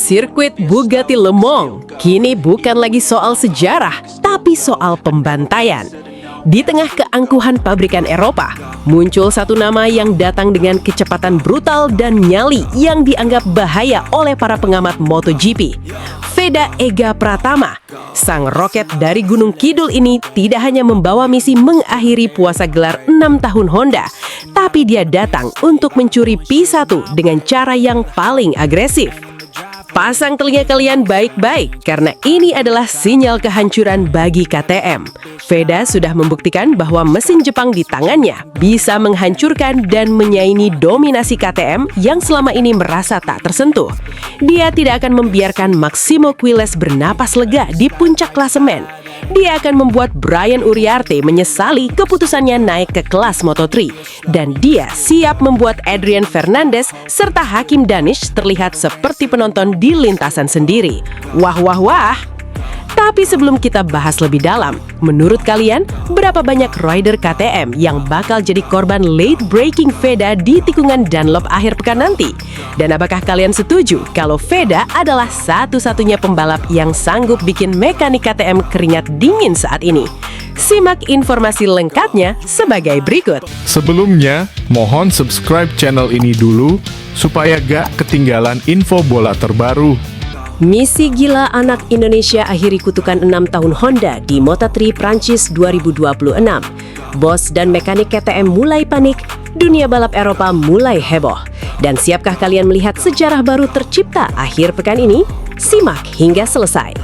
Sirkuit Bugatti Le Mans kini bukan lagi soal sejarah, tapi soal pembantaian. Di tengah keangkuhan pabrikan Eropa, muncul satu nama yang datang dengan kecepatan brutal dan nyali yang dianggap bahaya oleh para pengamat MotoGP. Veda Ega Pratama, sang roket dari Gunung Kidul ini tidak hanya membawa misi mengakhiri puasa gelar 6 tahun Honda, tapi dia datang untuk mencuri P1 dengan cara yang paling agresif. Pasang telinga kalian baik-baik, karena ini adalah sinyal kehancuran bagi KTM. Veda sudah membuktikan bahwa mesin Jepang di tangannya bisa menghancurkan dan menyaingi dominasi KTM yang selama ini merasa tak tersentuh. Dia tidak akan membiarkan Maximo Quiles bernapas lega di puncak klasemen. Dia akan membuat Brian Uriarte menyesali keputusannya naik ke kelas Moto3. Dan dia siap membuat Adrian Fernandez serta Hakim Danish terlihat seperti penonton di lintasan sendiri. Wah, wah, wah! Tapi sebelum kita bahas lebih dalam, menurut kalian berapa banyak rider KTM yang bakal jadi korban late breaking Veda di tikungan Dunlop akhir pekan nanti? Dan apakah kalian setuju kalau Veda adalah satu-satunya pembalap yang sanggup bikin mekanik KTM keringat dingin saat ini? Simak informasi lengkapnya sebagai berikut. Sebelumnya, mohon subscribe channel ini dulu supaya gak ketinggalan info bola terbaru. Misi gila anak Indonesia akhiri kutukan 6 tahun Honda di Moto3 Prancis 2026. Bos dan mekanik KTM mulai panik, dunia balap Eropa mulai heboh. Dan siapkah kalian melihat sejarah baru tercipta akhir pekan ini? Simak hingga selesai.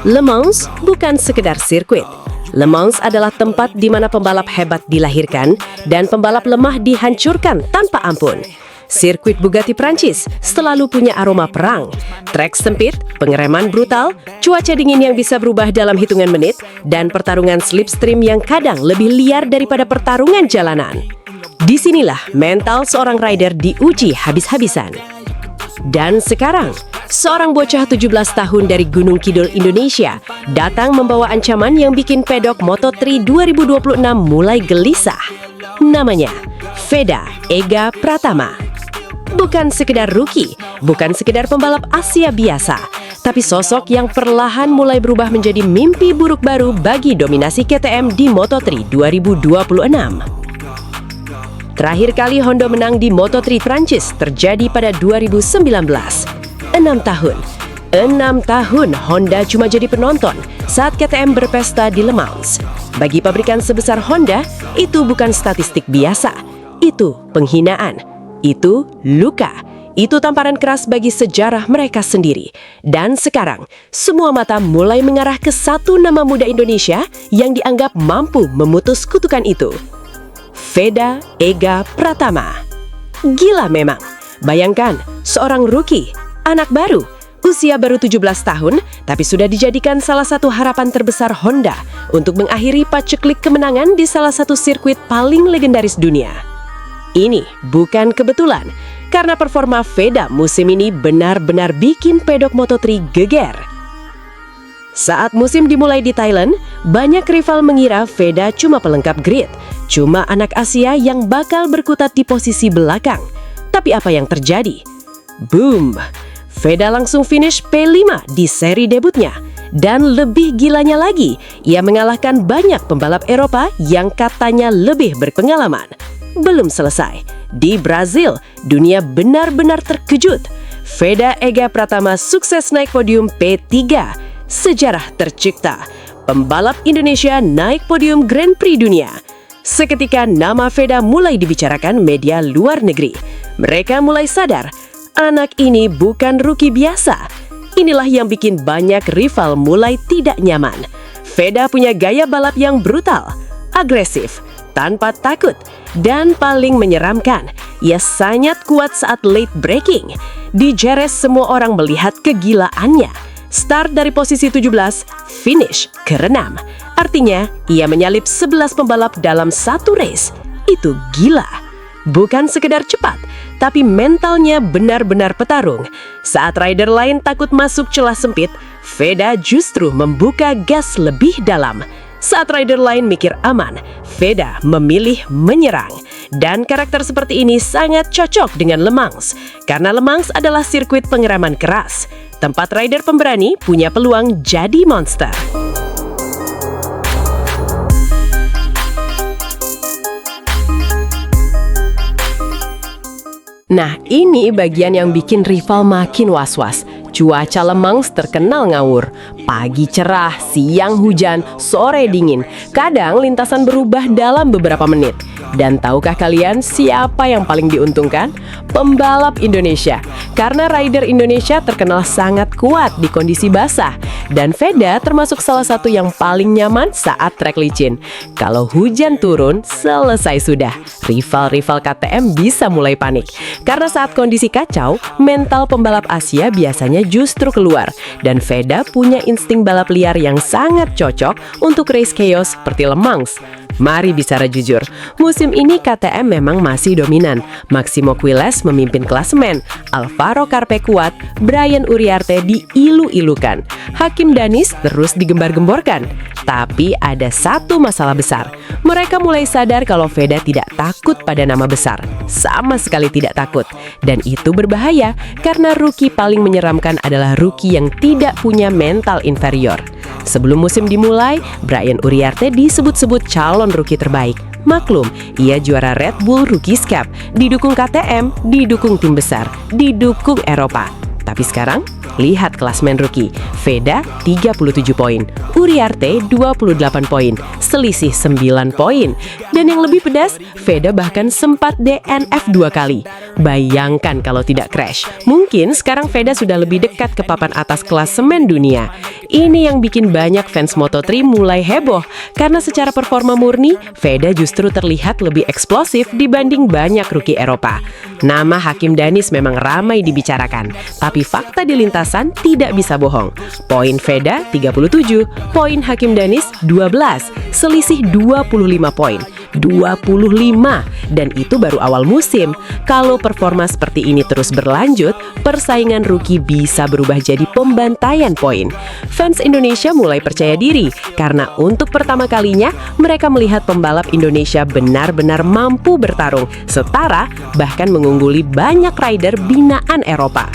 Le Mans bukan sekedar sirkuit. Le Mans adalah tempat di mana pembalap hebat dilahirkan dan pembalap lemah dihancurkan tanpa ampun. Sirkuit Bugatti Prancis selalu punya aroma perang, trek sempit, pengereman brutal, cuaca dingin yang bisa berubah dalam hitungan menit, dan pertarungan slipstream yang kadang lebih liar daripada pertarungan jalanan. Disinilah mental seorang rider diuji habis-habisan. Dan sekarang, seorang bocah 17 tahun dari Gunung Kidul, Indonesia, datang membawa ancaman yang bikin pedok Moto3 2026 mulai gelisah. Namanya Veda Ega Pratama. Bukan sekedar rookie, bukan sekedar pembalap Asia biasa, tapi sosok yang perlahan mulai berubah menjadi mimpi buruk baru bagi dominasi KTM di Moto3 2026. Terakhir kali Honda menang di Moto3 Prancis terjadi pada 2019. 6 tahun. 6 tahun Honda cuma jadi penonton saat KTM berpesta di Le Mans. Bagi pabrikan sebesar Honda, itu bukan statistik biasa. Itu penghinaan. Itu luka. Itu tamparan keras bagi sejarah mereka sendiri. Dan sekarang, semua mata mulai mengarah ke satu nama muda Indonesia yang dianggap mampu memutus kutukan itu. Veda Ega Pratama. Gila memang. Bayangkan, seorang rookie, anak baru, usia baru 17 tahun, tapi sudah dijadikan salah satu harapan terbesar Honda untuk mengakhiri paceklik kemenangan di salah satu sirkuit paling legendaris dunia. Ini bukan kebetulan, karena performa Veda musim ini benar-benar bikin pedok Moto3 geger. Saat musim dimulai di Thailand, banyak rival mengira Veda cuma pelengkap grid, cuma anak Asia yang bakal berkutat di posisi belakang. Tapi apa yang terjadi? Boom! Veda langsung finish P5 di seri debutnya. Dan lebih gilanya lagi, ia mengalahkan banyak pembalap Eropa yang katanya lebih berpengalaman. Belum selesai. Di Brazil, dunia benar-benar terkejut. Veda Ega Pratama sukses naik podium P3. Sejarah tercipta. Pembalap Indonesia naik podium Grand Prix dunia. Seketika nama Veda mulai dibicarakan media luar negeri. Mereka mulai sadar, anak ini bukan rookie biasa. Inilah yang bikin banyak rival mulai tidak nyaman. Veda punya gaya balap yang brutal, agresif, tanpa takut, dan paling menyeramkan, ia sangat kuat saat late braking. Di Jerez semua orang melihat kegilaannya. Start dari posisi 17, finish ke-6. Artinya, ia menyalip 11 pembalap dalam satu race. Itu gila. Bukan sekedar cepat, tapi mentalnya benar-benar petarung. Saat rider lain takut masuk celah sempit, Veda justru membuka gas lebih dalam. Saat rider lain mikir aman, Veda memilih menyerang. Dan karakter seperti ini sangat cocok dengan Le Mans, karena Le Mans adalah sirkuit pengereman keras. Tempat rider pemberani punya peluang jadi monster. Nah, ini bagian yang bikin rival makin was-was. Cuaca Le Mans terkenal ngawur. Pagi cerah, siang hujan, sore dingin. Kadang lintasan berubah dalam beberapa menit. Dan tahukah kalian siapa yang paling diuntungkan? Pembalap Indonesia. Karena rider Indonesia terkenal sangat kuat di kondisi basah. Dan Veda termasuk salah satu yang paling nyaman saat trek licin. Kalau hujan turun, selesai sudah. Rival-rival KTM bisa mulai panik. Karena saat kondisi kacau, mental pembalap Asia biasanya justru keluar. Dan Veda punya insting balap liar yang sangat cocok untuk race chaos seperti Le Mans. Mari bicara jujur, musim ini KTM memang masih dominan. Maximo Quiles memimpin klasemen, Alvaro Carpe kuat, Brian Uriarte diilu-ilukan, Hakim Danis terus digembar-gemborkan. Tapi ada satu masalah besar. Mereka mulai sadar kalau Veda tidak takut pada nama besar. Sama sekali tidak takut. Dan itu berbahaya karena rookie paling menyeramkan adalah rookie yang tidak punya mental inferior. Sebelum musim dimulai, Brian Uriarte disebut-sebut calon rookie terbaik. Maklum, ia juara Red Bull Rookies Cup, didukung KTM, didukung tim besar, didukung Eropa. Tapi sekarang, lihat klasmen rookie. Veda 37 poin, Uriarte 28 poin, selisih 9 poin. Dan yang lebih pedas, Veda bahkan sempat DNF 2 kali. Bayangkan kalau tidak crash. Mungkin sekarang Veda sudah lebih dekat ke papan atas klasemen dunia. Ini yang bikin banyak fans Moto3 mulai heboh. Karena secara performa murni, Veda justru terlihat lebih eksplosif dibanding banyak rookie Eropa. Nama Hakim Danis memang ramai dibicarakan. Tapi fakta di lintasan tidak bisa bohong. Poin Veda 37, poin Hakim Danis 12, selisih 25 poin. 25, dan itu baru awal musim. Kalau performa seperti ini terus berlanjut, persaingan rookie bisa berubah jadi pembantaian poin. Fans Indonesia mulai percaya diri karena untuk pertama kalinya mereka melihat pembalap Indonesia benar-benar mampu bertarung, setara bahkan mengungguli banyak rider binaan Eropa.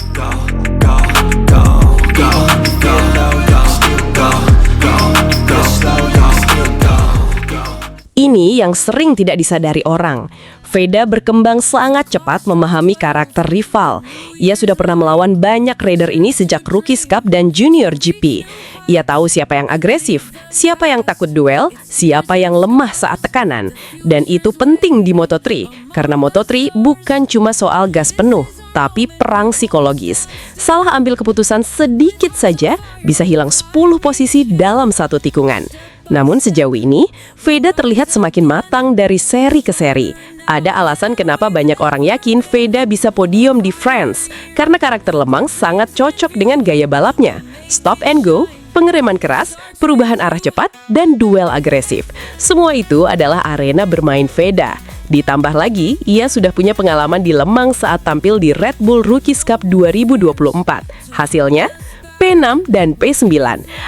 Ini yang sering tidak disadari orang. Veda berkembang sangat cepat memahami karakter rival. Ia sudah pernah melawan banyak rider ini sejak Rookies Cup dan Junior GP. Ia tahu siapa yang agresif, siapa yang takut duel, siapa yang lemah saat tekanan. Dan itu penting di Moto3, karena Moto3 bukan cuma soal gas penuh, tapi perang psikologis. Salah ambil keputusan sedikit saja bisa hilang 10 posisi dalam satu tikungan. Namun sejauh ini, Veda terlihat semakin matang dari seri ke seri. Ada alasan kenapa banyak orang yakin Veda bisa podium di France, karena karakter Le Mans sangat cocok dengan gaya balapnya. Stop and go, pengereman keras, perubahan arah cepat, dan duel agresif. Semua itu adalah arena bermain Veda. Ditambah lagi, ia sudah punya pengalaman di Le Mans saat tampil di Red Bull Rookies Cup 2024. Hasilnya, P6 dan P9.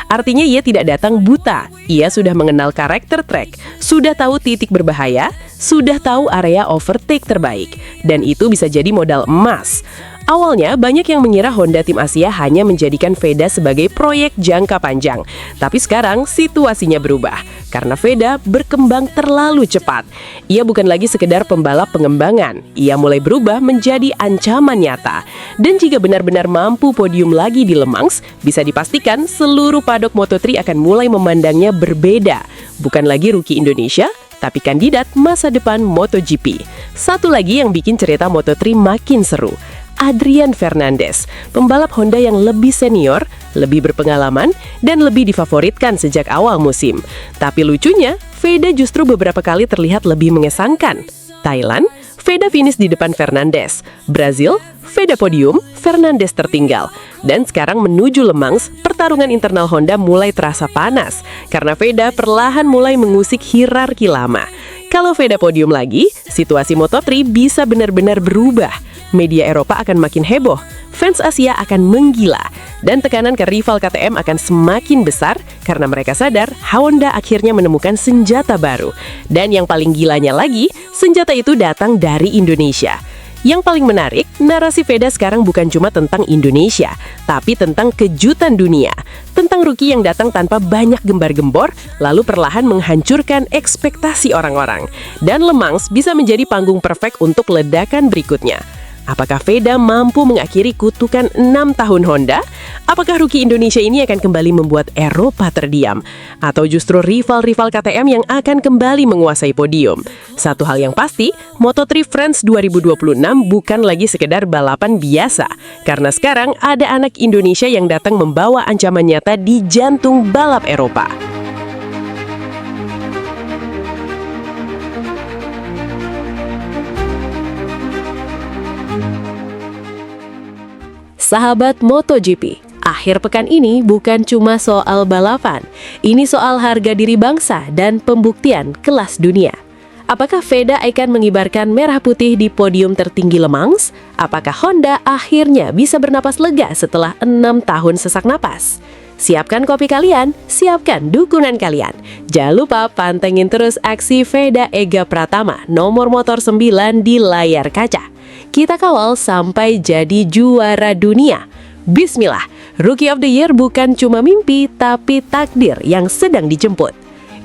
Artinya ia tidak datang buta. Ia sudah mengenal karakter trek, sudah tahu titik berbahaya, sudah tahu area overtake terbaik. Dan itu bisa jadi modal emas. Awalnya banyak yang mengira Honda Tim Asia hanya menjadikan Veda sebagai proyek jangka panjang. Tapi sekarang situasinya berubah karena Veda berkembang terlalu cepat. Ia bukan lagi sekedar pembalap pengembangan. Ia mulai berubah menjadi ancaman nyata. Dan jika benar-benar mampu podium lagi di Le Mans, bisa dipastikan seluruh padok Moto3 akan mulai memandangnya berbeda. Bukan lagi rookie Indonesia, tapi kandidat masa depan MotoGP. Satu lagi yang bikin cerita Moto3 makin seru. Adrian Fernandez, pembalap Honda yang lebih senior, lebih berpengalaman, dan lebih difavoritkan sejak awal musim. Tapi lucunya, Veda justru beberapa kali terlihat lebih mengesankan. Thailand, Veda finish di depan Fernandez. Brazil, Veda podium, Fernandez tertinggal. Dan sekarang menuju Le Mans, pertarungan internal Honda mulai terasa panas, karena Veda perlahan mulai mengusik hierarki lama. Kalau Veda podium lagi, situasi Moto3 bisa benar-benar berubah. media Eropa akan makin heboh, fans Asia akan menggila, dan tekanan ke rival KTM akan semakin besar karena mereka sadar Honda akhirnya menemukan senjata baru. Dan yang paling gilanya lagi, senjata itu datang dari Indonesia. Yang paling menarik, narasi Veda sekarang bukan cuma tentang Indonesia, tapi tentang kejutan dunia. Tentang rookie yang datang tanpa banyak gembar-gembor, lalu perlahan menghancurkan ekspektasi orang-orang. Dan Le Mans bisa menjadi panggung perfect untuk ledakan berikutnya. Apakah Veda mampu mengakhiri kutukan 6 tahun Honda? Apakah rookie Indonesia ini akan kembali membuat Eropa terdiam? Atau justru rival-rival KTM yang akan kembali menguasai podium? Satu hal yang pasti, Moto3 France 2026 bukan lagi sekedar balapan biasa. Karena sekarang ada anak Indonesia yang datang membawa ancaman nyata di jantung balap Eropa. Sahabat MotoGP, akhir pekan ini bukan cuma soal balapan. Ini soal harga diri bangsa dan pembuktian kelas dunia. Apakah Veda akan mengibarkan merah putih di podium tertinggi Le Mans? Apakah Honda akhirnya bisa bernapas lega setelah 6 tahun sesak napas? Siapkan kopi kalian, siapkan dukungan kalian. Jangan lupa pantengin terus aksi Veda Ega Pratama, nomor motor 9 di layar kaca. Kita kawal sampai jadi juara dunia. Bismillah, Rookie of the Year bukan cuma mimpi, tapi takdir yang sedang dijemput.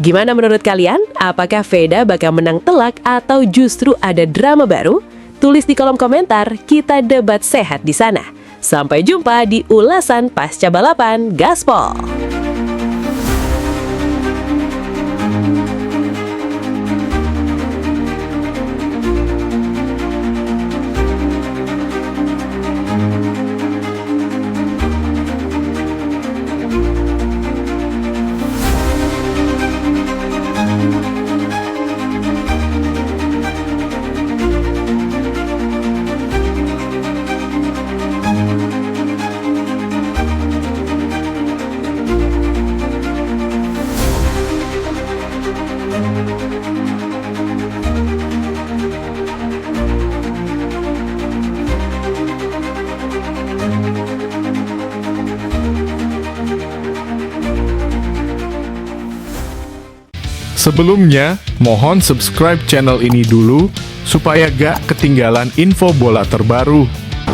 Gimana menurut kalian? Apakah Veda bakal menang telak atau justru ada drama baru? Tulis di kolom komentar, kita debat sehat di sana. Sampai jumpa di ulasan pasca balapan Gaspol. Sebelumnya, mohon subscribe channel ini dulu supaya gak ketinggalan info bola terbaru.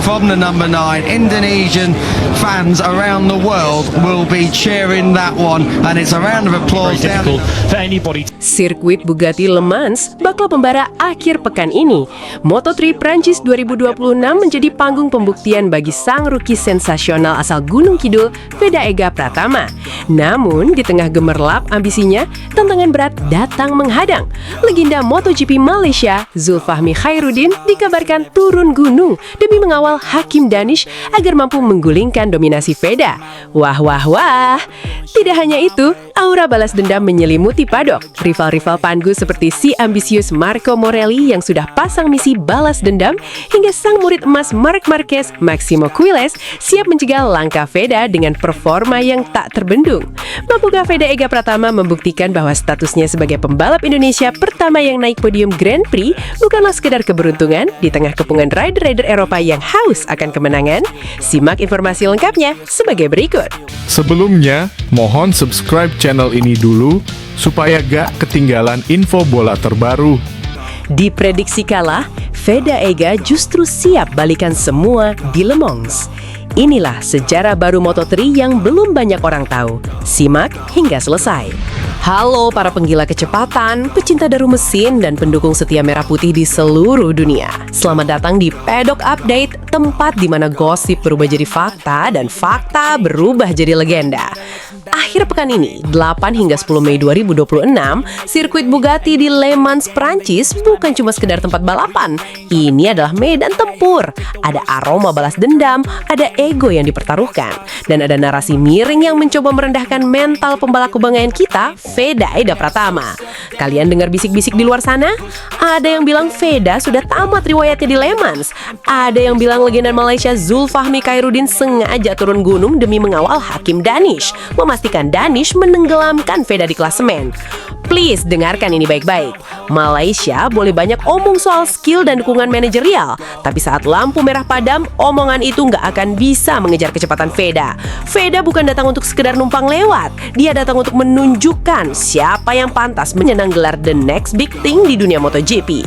From the number 9, Indonesian fans around the world will be cheering that one, and it's a round of applause down. For anybody. Sirkuit Bugatti Le Mans bakal pembara akhir pekan ini. Moto3 Prancis 2026 menjadi panggung pembuktian bagi sang rookie sensasional asal Gunung Kidul, Veda Ega Pratama. Namun, di tengah gemerlap ambisinya, tantangan berat datang menghadang. Legenda MotoGP Malaysia, Zulfahmi Khairuddin, dikabarkan turun gunung demi mengawal Hakim Danish agar mampu menggulingkan dominasi Veda. Wah, wah, wah. Tidak hanya itu, aura balas dendam menyelimuti paddock. Rival-rival Pangu seperti si ambisius Marco Morelli yang sudah pasang misi balas dendam, hingga sang murid emas Marc Marquez, Maximo Quiles, siap mencegah langkah Veda dengan performa yang tak terbendung. Mampukah Veda Ega Pratama membuktikan bahwa statusnya sebagai pembalap Indonesia pertama yang naik podium Grand Prix bukanlah sekedar keberuntungan di tengah kepungan rider-rider Eropa yang haus akan kemenangan? Simak informasi lengkapnya sebagai berikut. Sebelumnya, mohon subscribe channel ini dulu supaya gak ketinggalan info bola terbaru. Diprediksi kalah, Veda Ega justru siap balikan semua di Le Mans. Inilah sejarah baru Moto3 yang belum banyak orang tahu. Simak hingga selesai. Halo para penggila kecepatan, pecinta daru mesin, dan pendukung setia merah putih di seluruh dunia. Selamat datang di Paddock Update, tempat di mana gosip berubah jadi fakta dan fakta berubah jadi legenda. Akhir pekan ini, 8 hingga 10 Mei 2026, sirkuit Bugatti di Le Mans, Prancis bukan cuma sekedar tempat balapan. Ini adalah medan tempur. Ada aroma balas dendam, ada ego yang dipertaruhkan, dan ada narasi miring yang mencoba merendahkan mental pembalap kebanggaan kita, Veda Ega Pratama. Kalian dengar bisik-bisik di luar sana? Ada yang bilang Veda sudah tamat riwayatnya di Le Mans. Ada yang bilang legenda Malaysia Zulfahmi Khairuddin sengaja turun gunung demi mengawal Hakim Danish, memastikan Danish menenggelamkan Veda di klasemen. Please dengarkan ini baik-baik. Malaysia boleh banyak omong soal skill dan dukungan manajerial, tapi saat lampu merah padam, omongan itu nggak akan bisa mengejar kecepatan Veda. Veda bukan datang untuk sekedar numpang lewat, dia datang untuk menunjukkan siapa yang pantas menyenang gelar the next big thing di dunia MotoGP.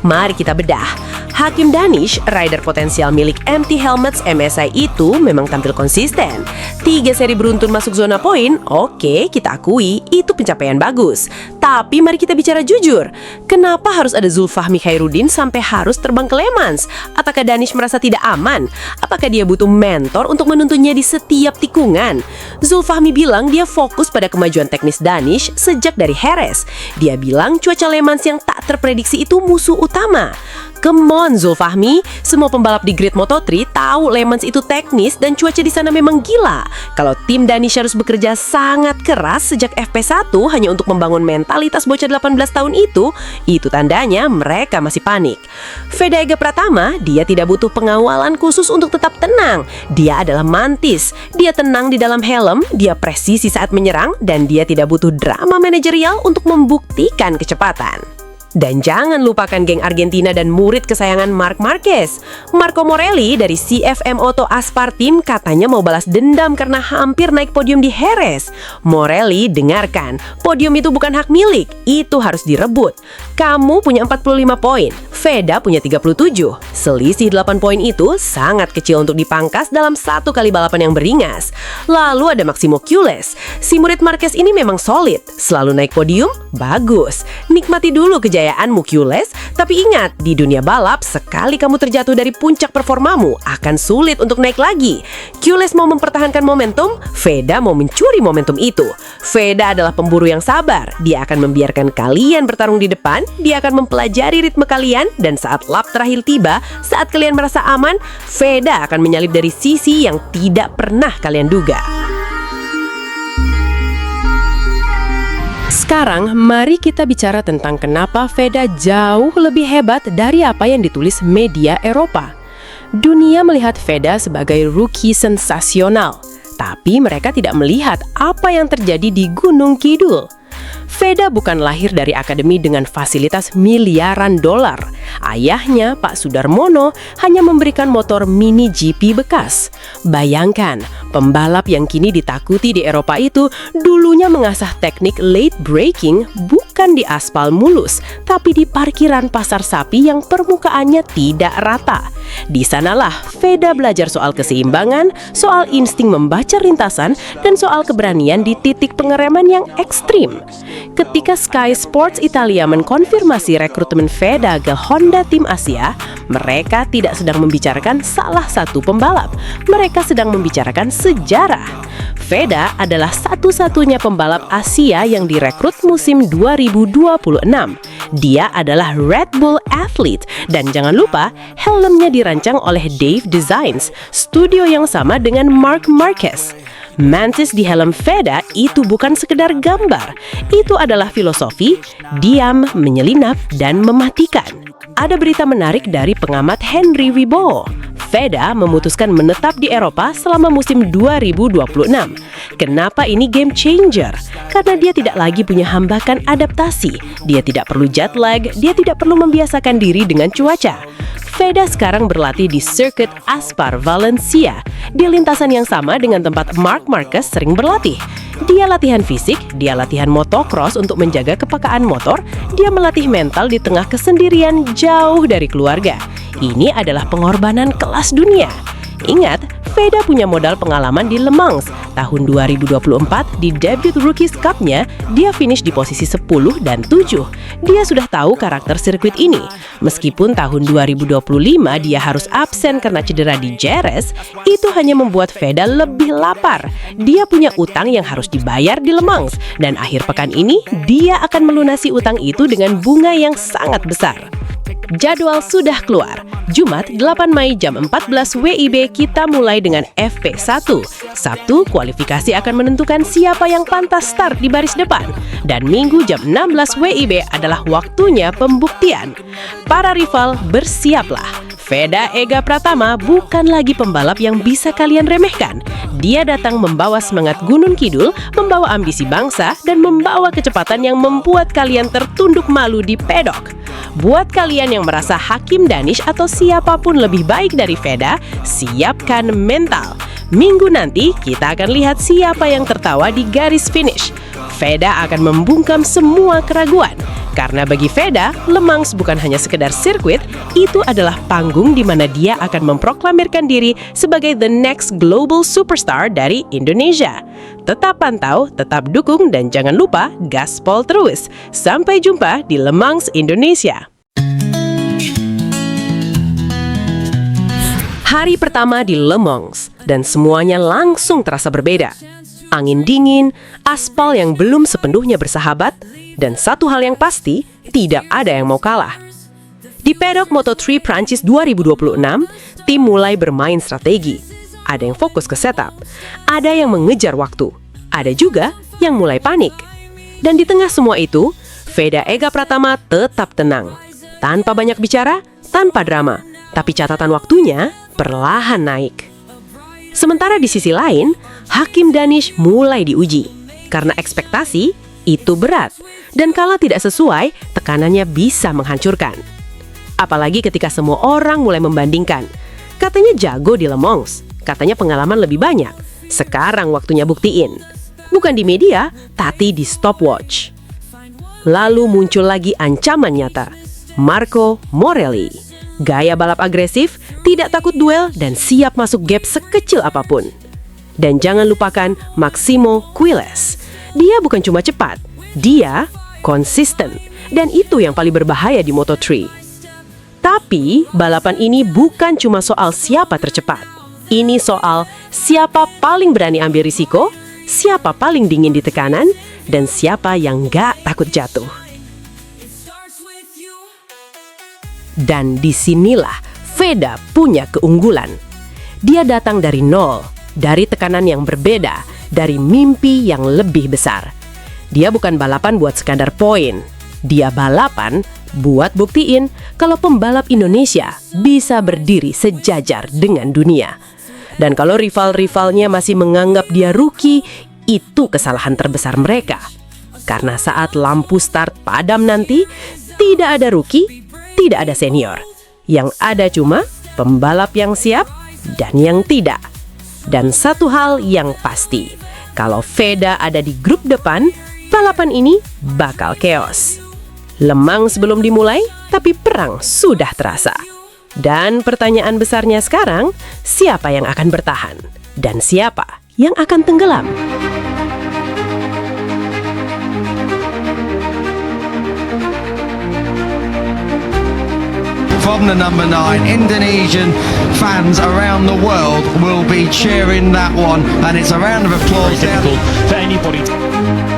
Mari kita bedah. Hakim Danish, rider potensial milik MT Helmets MSI itu memang tampil konsisten. 3 seri beruntun masuk zona poin, oke, kita akui itu pencapaian bagus. Tapi mari kita bicara jujur. Kenapa harus ada Zulfahmi Khairuddin sampai harus terbang ke Le Mans? Apakah Danish merasa tidak aman? Apakah dia butuh mentor untuk menuntunnya di setiap tikungan? Zulfahmi bilang dia fokus pada kemajuan teknis Danish sejak dari Jerez. Dia bilang cuaca Le Mans yang tak terprediksi itu musuh utama. Come on Zulfahmi, semua pembalap di grid Moto3 tahu Le Mans itu teknis dan cuaca di sana memang gila. Kalau tim Danish harus bekerja sangat keras sejak FP1 hanya untuk membangun mentalitas bocah 18 tahun itu tandanya mereka masih panik. Veda Ega Pratama, dia tidak butuh pengawalan khusus untuk tetap tenang. Dia adalah mantis, dia tenang di dalam helm, dia presisi saat menyerang, dan dia tidak butuh drama manajerial untuk membuktikan kecepatan. Dan jangan lupakan geng Argentina dan murid kesayangan Marc Marquez. Marco Morelli dari CFM Auto Aspar Team katanya mau balas dendam karena hampir naik podium di Jerez. Morelli, dengarkan, podium itu bukan hak milik, itu harus direbut. Kamu punya 45 poin, Veda punya 37. Selisih 8 poin itu sangat kecil untuk dipangkas dalam satu kali balapan yang beringas. Lalu ada Maximo Quiles. Si murid Marquez ini memang solid, selalu naik podium, bagus. Nikmati dulu kejayaanmu Quiles, tapi ingat, di dunia balap, sekali kamu terjatuh dari puncak performamu, akan sulit untuk naik lagi. Quiles mau mempertahankan momentum, Veda mau mencuri momentum itu. Veda adalah pemburu yang sabar, dia akan membiarkan kalian bertarung di depan, dia akan mempelajari ritme kalian, dan saat lap terakhir tiba, saat kalian merasa aman, Veda akan menyalip dari sisi yang tidak pernah kalian duga. Sekarang, mari kita bicara tentang kenapa Veda jauh lebih hebat dari apa yang ditulis media Eropa. Dunia melihat Veda sebagai rookie sensasional, tapi mereka tidak melihat apa yang terjadi di Gunung Kidul. Veda bukan lahir dari akademi dengan fasilitas miliaran dolar. Ayahnya, Pak Sudarmono, hanya memberikan motor mini GP bekas. Bayangkan, pembalap yang kini ditakuti di Eropa itu dulunya mengasah teknik late braking bukan di aspal mulus, tapi di parkiran pasar sapi yang permukaannya tidak rata. Di sanalah Veda belajar soal keseimbangan, soal insting membaca lintasan, dan soal keberanian di titik pengereman yang ekstrim. Ketika Sky Sports Italia mengkonfirmasi rekrutmen Veda ke Honda Tim Asia, mereka tidak sedang membicarakan salah satu pembalap. Mereka sedang membicarakan sejarah. Veda adalah satu-satunya pembalap Asia yang direkrut musim 2026. Dia adalah Red Bull athlete, dan jangan lupa helmnya dirancang oleh Dave Designs, studio yang sama dengan Marc Marquez. Mantis di helm Veda itu bukan sekedar gambar, itu adalah filosofi, diam, menyelinap, dan mematikan. Ada berita menarik dari pengamat Henry Wibowo. Veda memutuskan menetap di Eropa selama musim 2026. Kenapa ini game changer? Karena dia tidak lagi punya hambatan adaptasi. Dia tidak perlu jet lag, dia tidak perlu membiasakan diri dengan cuaca. Veda sekarang berlatih di sirkuit Aspar Valencia, di lintasan yang sama dengan tempat Marc Marquez sering berlatih. Dia latihan fisik, dia latihan motocross untuk menjaga kepekaan motor, dia melatih mental di tengah kesendirian jauh dari keluarga. Ini adalah pengorbanan kelas dunia. Ingat, Veda punya modal pengalaman di Le Mans. Tahun 2024 di debut Rookies Cup-nya, dia finish di posisi 10 dan 7. Dia sudah tahu karakter sirkuit ini. Meskipun tahun 2025 dia harus absen karena cedera di Jerez, itu hanya membuat Veda lebih lapar. Dia punya utang yang harus dibayar di Le Mans, dan akhir pekan ini dia akan melunasi utang itu dengan bunga yang sangat besar. Jadwal sudah keluar. Jumat 8 Mei jam 14 WIB kita mulai dengan FP1. Sabtu, kualifikasi akan menentukan siapa yang pantas start di baris depan. Dan Minggu jam 16 WIB adalah waktunya pembuktian. Para rival, bersiaplah. Veda Ega Pratama bukan lagi pembalap yang bisa kalian remehkan. Dia datang membawa semangat Gunung Kidul, membawa ambisi bangsa, dan membawa kecepatan yang membuat kalian tertunduk malu di pedok. Buat kalian yang merasa Hakim Danish atau siapapun lebih baik dari Veda, siapkan mental. Minggu nanti kita akan lihat siapa yang tertawa di garis finish. Veda akan membungkam semua keraguan. Karena bagi Veda, Le Mans bukan hanya sekedar sirkuit, itu adalah panggung di mana dia akan memproklamirkan diri sebagai the next global superstar dari Indonesia. Tetap pantau, tetap dukung, dan jangan lupa gaspol terus. Sampai jumpa di Le Mans Indonesia. Hari pertama di Le Mans, dan semuanya langsung terasa berbeda. Angin dingin, aspal yang belum sepenuhnya bersahabat, dan satu hal yang pasti, tidak ada yang mau kalah. Di paddock Moto3 Prancis 2026, tim mulai bermain strategi. Ada yang fokus ke setup, ada yang mengejar waktu, ada juga yang mulai panik. Dan di tengah semua itu, Veda Ega Pratama tetap tenang. Tanpa banyak bicara, tanpa drama, tapi catatan waktunya perlahan naik. Sementara di sisi lain, Hakim Danish mulai diuji. Karena ekspektasi itu berat, dan kalau tidak sesuai, tekanannya bisa menghancurkan. Apalagi ketika semua orang mulai membandingkan. Katanya jago di Le Mans, katanya pengalaman lebih banyak. Sekarang waktunya buktiin. Bukan di media, tapi di stopwatch. Lalu muncul lagi ancaman nyata. Marco Morelli. Gaya balap agresif, tidak takut duel, dan siap masuk gap sekecil apapun. Dan jangan lupakan Maximo Quiles. Dia bukan cuma cepat, dia konsisten. Dan itu yang paling berbahaya di Moto3. Tapi, balapan ini bukan cuma soal siapa tercepat. Ini soal siapa paling berani ambil risiko, siapa paling dingin di tekanan, dan siapa yang gak takut jatuh. Dan disinilah Veda punya keunggulan. Dia datang dari nol, dari tekanan yang berbeda, dari mimpi yang lebih besar. Dia bukan balapan buat sekadar poin. Dia balapan buat buktiin kalau pembalap Indonesia bisa berdiri sejajar dengan dunia. Dan kalau rival-rivalnya masih menganggap dia rookie, itu kesalahan terbesar mereka. Karena saat lampu start padam nanti, tidak ada rookie, tidak ada senior. Yang ada cuma pembalap yang siap dan yang tidak. Dan satu hal yang pasti, kalau Veda ada di grup depan, balapan ini bakal chaos. Le Mans belum dimulai, tapi perang sudah terasa. Dan pertanyaan besarnya sekarang, siapa yang akan bertahan? Dan siapa yang akan tenggelam? From the number 9, Indonesian fans around the world will be cheering that one, and it's a round of applause. Very difficult for anybody.